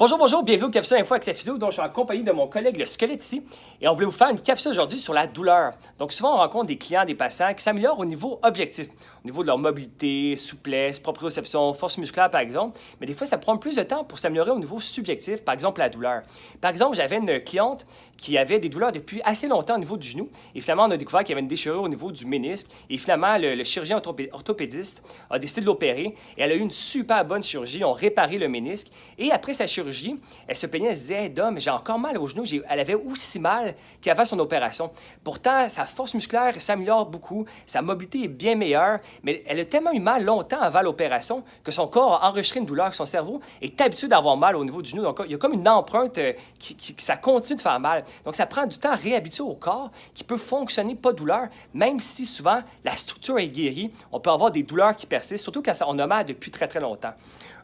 Bonjour, bonjour, bienvenue au Capsule Info Accès Physio, dont je suis en compagnie de mon collègue le squelette ici. Et on voulait vous faire une capsule aujourd'hui sur la douleur. Donc souvent, on rencontre des clients, des patients qui s'améliorent au niveau objectif, au niveau de leur mobilité, souplesse, proprioception, force musculaire par exemple. Mais des fois, ça prend plus de temps pour s'améliorer au niveau subjectif, par exemple la douleur. Par exemple, j'avais une cliente qui avait des douleurs depuis assez longtemps au niveau du genou. Et finalement, on a découvert qu'il y avait une déchirure au niveau du ménisque. Et finalement, le chirurgien orthopédiste a décidé de l'opérer. Et elle a eu une super bonne chirurgie. Ils ont réparé le ménisque. Et après sa chirurgie, elle se plaignait, elle se disait hey, Dom, j'ai encore mal au genou. Elle avait aussi mal qu'avant son opération. Pourtant, sa force musculaire s'améliore beaucoup. Sa mobilité est bien meilleure. Mais elle a tellement eu mal longtemps avant l'opération que son corps a enregistré une douleur. Son cerveau est habitué d'avoir mal au niveau du genou. Donc, il y a comme une empreinte ça continue de faire mal. Donc, ça prend du temps à réhabituer au corps qui peut fonctionner pas douleur, même si souvent la structure est guérie. On peut avoir des douleurs qui persistent, surtout quand on a mal depuis très, très longtemps.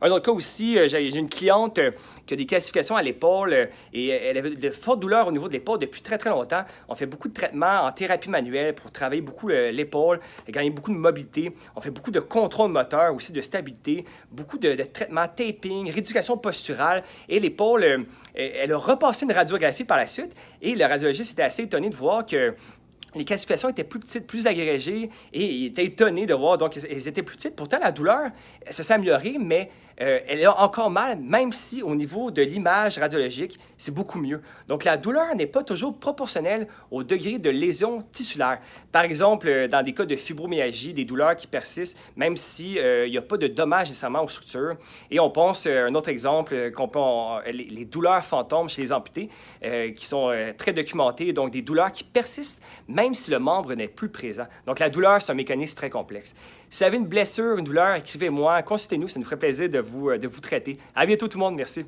Un autre cas aussi, j'ai une cliente qui a des calcifications à l'épaule et elle avait de fortes douleurs au niveau de l'épaule depuis très, très longtemps. On fait beaucoup de traitements en thérapie manuelle pour travailler beaucoup l'épaule, gagner beaucoup de mobilité. On fait beaucoup de contrôle moteur, aussi de stabilité, beaucoup de traitements taping, rééducation posturale. Et l'épaule, elle a repassé une radiographie par la suite et le radiologiste était assez étonné de voir que les calcifications étaient plus petites, plus agrégées, et il était étonné de voir, donc elles étaient plus petites. Pourtant, la douleur, ça s'est amélioré, mais elle a encore mal, même si au niveau de l'image radiologique, c'est beaucoup mieux. Donc, la douleur n'est pas toujours proportionnelle au degré de lésion tissulaire. Par exemple, dans des cas de fibromyalgie, des douleurs qui persistent, même s'il n'y a pas de dommages nécessairement aux structures. Et on pense, un autre exemple, les douleurs fantômes chez les amputés, qui sont très documentées, donc des douleurs qui persistent, même si le membre n'est plus présent. Donc, la douleur, c'est un mécanisme très complexe. Si vous avez une blessure, une douleur, écrivez-moi, consultez-nous, ça nous ferait plaisir de vous traiter. À bientôt tout le monde, merci.